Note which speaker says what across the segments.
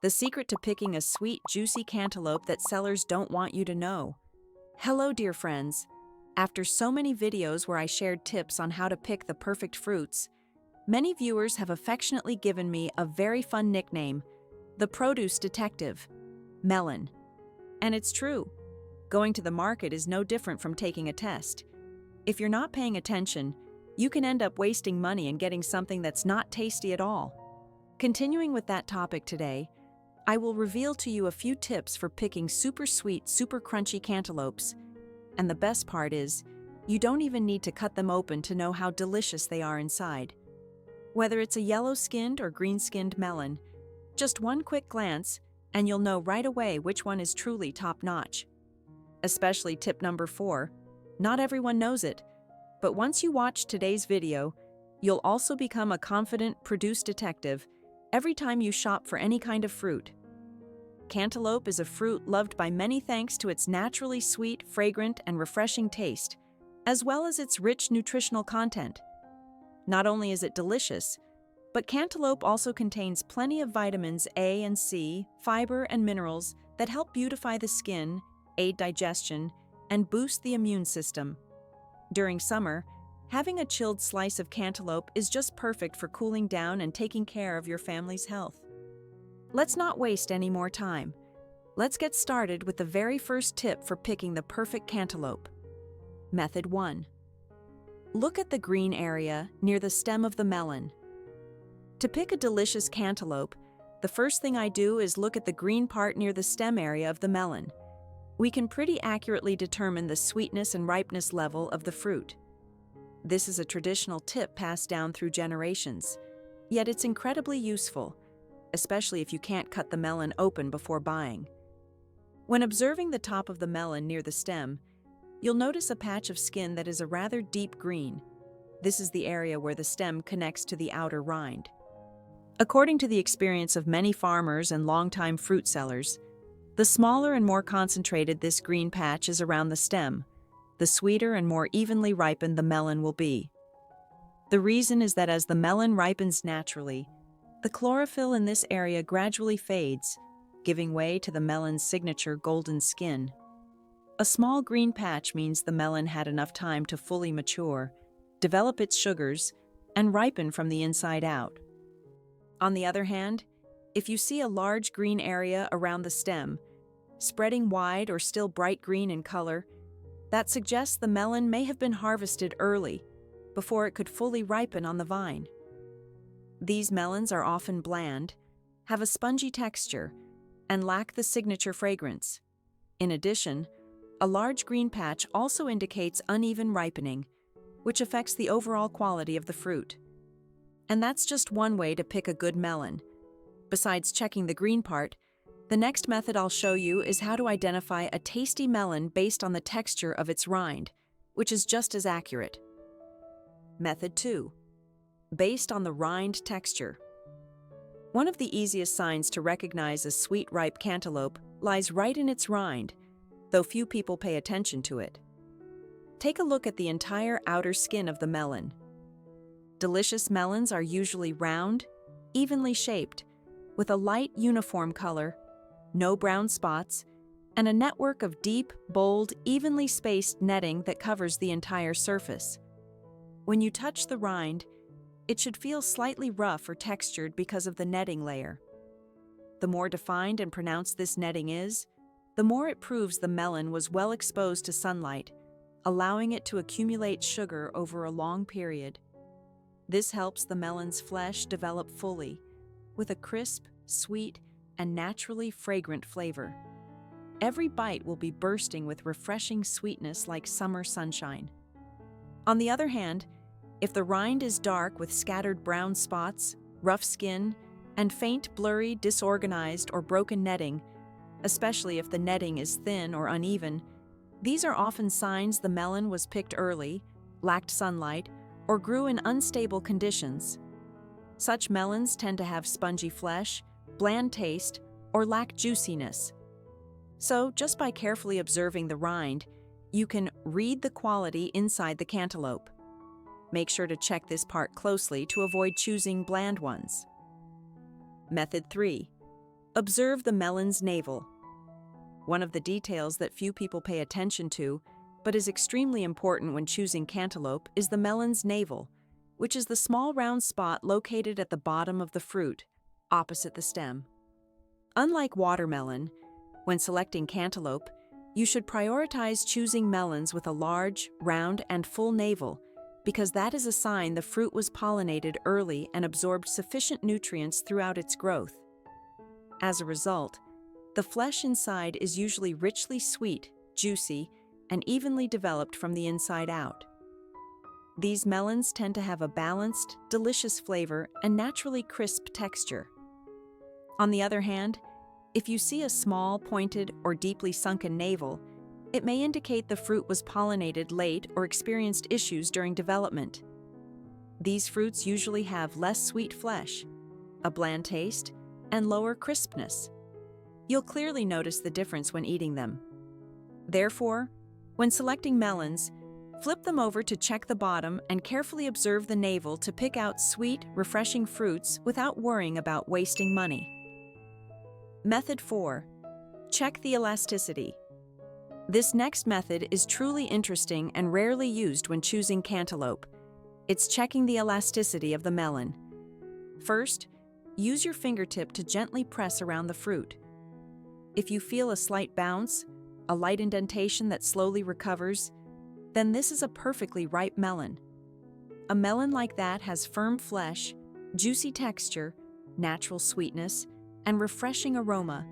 Speaker 1: the secret to picking a sweet, juicy cantaloupe that sellers don't want you to know. Hello, dear friends. After so many videos where I shared tips on how to pick the perfect fruits, many viewers have affectionately given me a very fun nickname, the produce detective, Melon. And it's true. Going to the market is no different from taking a test. If you're not paying attention, you can end up wasting money and getting something that's not tasty at all. Continuing with that topic today, I will reveal to you a few tips for picking super sweet, super crunchy cantaloupes. And the best part is, you don't even need to cut them open to know how delicious they are inside. Whether it's a yellow-skinned or green-skinned melon, just one quick glance and you'll know right away which one is truly top-notch. Especially tip number 4, not everyone knows it, but once you watch today's video, you'll also become a confident produce detective every time you shop for any kind of fruit. Cantaloupe is a fruit loved by many thanks to its naturally sweet, fragrant, and refreshing taste, as well as its rich nutritional content. Not only is it delicious, but cantaloupe also contains plenty of vitamins A and C, fiber, and minerals that help beautify the skin, aid digestion, and boost the immune system. During summer, having a chilled slice of cantaloupe is just perfect for cooling down and taking care of your family's health. Let's not waste any more time. Let's get started with the very first tip for picking the perfect cantaloupe. Method 1. Look at the green area near the stem of the melon. To pick a delicious cantaloupe, the first thing I do is look at the green part near the stem area of the melon. We can pretty accurately determine the sweetness and ripeness level of the fruit. This is a traditional tip passed down through generations, yet it's incredibly useful, especially if you can't cut the melon open before buying. When observing the top of the melon near the stem, you'll notice a patch of skin that is a rather deep green. This is the area where the stem connects to the outer rind. According to the experience of many farmers and longtime fruit sellers, the smaller and more concentrated this green patch is around the stem, the sweeter and more evenly ripened the melon will be. The reason is that as the melon ripens naturally, the chlorophyll in this area gradually fades, giving way to the melon's signature golden skin. A small green patch means the melon had enough time to fully mature, develop its sugars, and ripen from the inside out. On the other hand, if you see a large green area around the stem, spreading wide or still bright green in color, that suggests the melon may have been harvested early, before it could fully ripen on the vine. These melons are often bland, have a spongy texture, and lack the signature fragrance. In addition, a large green patch also indicates uneven ripening, which affects the overall quality of the fruit. And that's just one way to pick a good melon. Besides checking the green part, the next method I'll show you is how to identify a tasty melon based on the texture of its rind, which is just as accurate. Method 2. Based on the rind texture. One of the easiest signs to recognize a sweet, ripe cantaloupe lies right in its rind, though few people pay attention to it. Take a look at the entire outer skin of the melon. Delicious melons are usually round, evenly shaped, with a light, uniform color, no brown spots, and a network of deep, bold, evenly spaced netting that covers the entire surface. When you touch the rind, it should feel slightly rough or textured because of the netting layer. The more defined and pronounced this netting is, the more it proves the melon was well exposed to sunlight, allowing it to accumulate sugar over a long period. This helps the melon's flesh develop fully, with a crisp, sweet, and naturally fragrant flavor. Every bite will be bursting with refreshing sweetness like summer sunshine. On the other hand, if the rind is dark with scattered brown spots, rough skin, and faint, blurry, disorganized, or broken netting, especially if the netting is thin or uneven, these are often signs the melon was picked early, lacked sunlight, or grew in unstable conditions. Such melons tend to have spongy flesh, bland taste, or lack juiciness. So, just by carefully observing the rind, you can read the quality inside the cantaloupe. Make sure to check this part closely to avoid choosing bland ones. Method 3. Observe the melon's navel. One of the details that few people pay attention to, but is extremely important when choosing cantaloupe, is the melon's navel, which is the small round spot located at the bottom of the fruit, opposite the stem. Unlike watermelon, when selecting cantaloupe, you should prioritize choosing melons with a large, round, and full navel, because that is a sign the fruit was pollinated early and absorbed sufficient nutrients throughout its growth. As a result, the flesh inside is usually richly sweet, juicy, and evenly developed from the inside out. These melons tend to have a balanced, delicious flavor and naturally crisp texture. On the other hand, if you see a small, pointed, or deeply sunken navel, it may indicate the fruit was pollinated late or experienced issues during development. These fruits usually have less sweet flesh, a bland taste, and lower crispness. You'll clearly notice the difference when eating them. Therefore, when selecting melons, flip them over to check the bottom and carefully observe the navel to pick out sweet, refreshing fruits without worrying about wasting money. Method 4. Check the elasticity. This next method is truly interesting and rarely used when choosing cantaloupe. It's checking the elasticity of the melon. First, use your fingertip to gently press around the fruit. If you feel a slight bounce, a light indentation that slowly recovers, then this is a perfectly ripe melon. A melon like that has firm flesh, juicy texture, natural sweetness, and refreshing aroma,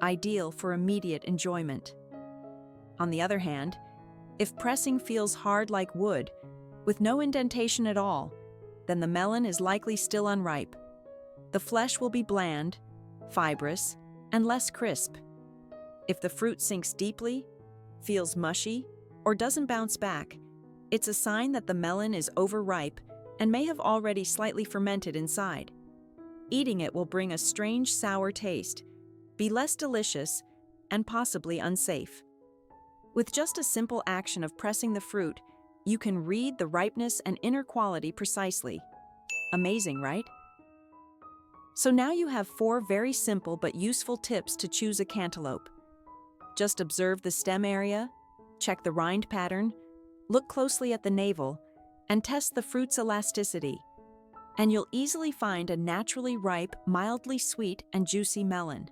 Speaker 1: ideal for immediate enjoyment. On the other hand, if pressing feels hard like wood, with no indentation at all, then the melon is likely still unripe. The flesh will be bland, fibrous, and less crisp. If the fruit sinks deeply, feels mushy, or doesn't bounce back, it's a sign that the melon is overripe and may have already slightly fermented inside. Eating it will bring a strange sour taste, be less delicious, and possibly unsafe. With just a simple action of pressing the fruit, you can read the ripeness and inner quality precisely. Amazing, right? So now you have 4 very simple but useful tips to choose a cantaloupe. Just observe the stem area, check the rind pattern, look closely at the navel, and test the fruit's elasticity. And you'll easily find a naturally ripe, mildly sweet, and juicy melon.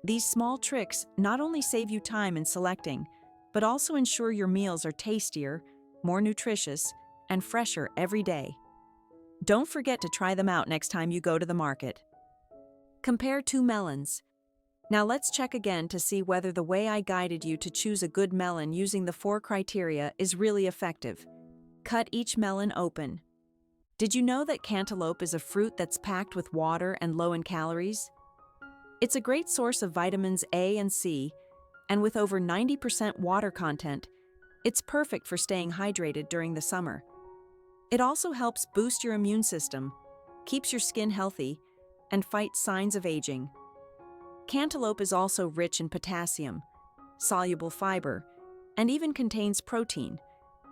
Speaker 1: These small tricks not only save you time in selecting, but also ensure your meals are tastier, more nutritious, and fresher every day. Don't forget to try them out next time you go to the market. Compare 2 melons. Now let's check again to see whether the way I guided you to choose a good melon using the 4 criteria is really effective. Cut each melon open. Did you know that cantaloupe is a fruit that's packed with water and low in calories? It's a great source of vitamins A and C, and with over 90% water content, it's perfect for staying hydrated during the summer. It also helps boost your immune system, keeps your skin healthy, and fights signs of aging. Cantaloupe is also rich in potassium, soluble fiber, and even contains protein,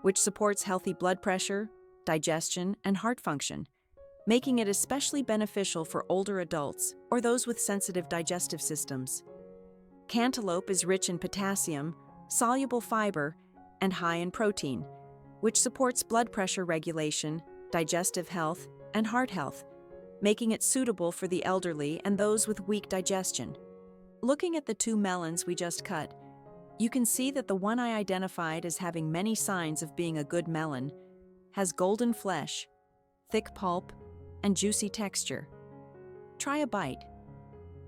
Speaker 1: which supports healthy blood pressure, digestion, and heart function, making it especially beneficial for older adults or those with sensitive digestive systems. Cantaloupe is rich in potassium, soluble fiber, and high in protein, which supports blood pressure regulation, digestive health, and heart health, making it suitable for the elderly and those with weak digestion. Looking at the 2 melons we just cut, you can see that the one I identified as having many signs of being a good melon has golden flesh, thick pulp, and juicy texture. Try a bite.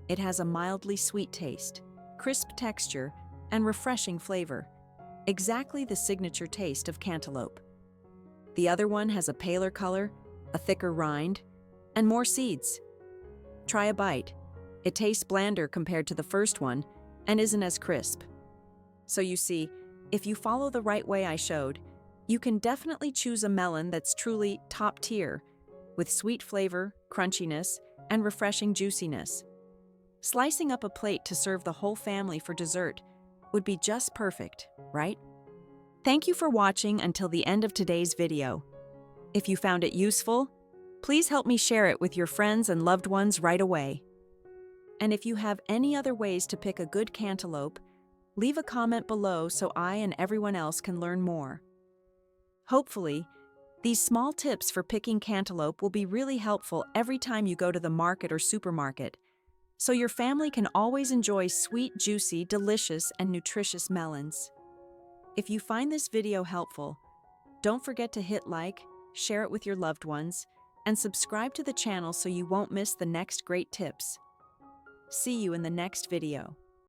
Speaker 1: It has a mildly sweet taste, crisp texture, and refreshing flavor, exactly the signature taste of cantaloupe. The other one has a paler color, a thicker rind, and more seeds. Try a bite. It tastes blander compared to the first one and isn't as crisp. So you see, if you follow the right way I showed, you can definitely choose a melon that's truly top tier, with sweet flavor, crunchiness, and refreshing juiciness. Slicing up a plate to serve the whole family for dessert would be just perfect, right? Thank you for watching until the end of today's video. If you found it useful, please help me share it with your friends and loved ones right away. And if you have any other ways to pick a good cantaloupe, leave a comment below so I and everyone else can learn more. Hopefully, these small tips for picking cantaloupe will be really helpful every time you go to the market or supermarket, so your family can always enjoy sweet, juicy, delicious, and nutritious melons. If you find this video helpful, don't forget to hit like, share it with your loved ones, and subscribe to the channel so you won't miss the next great tips. See you in the next video.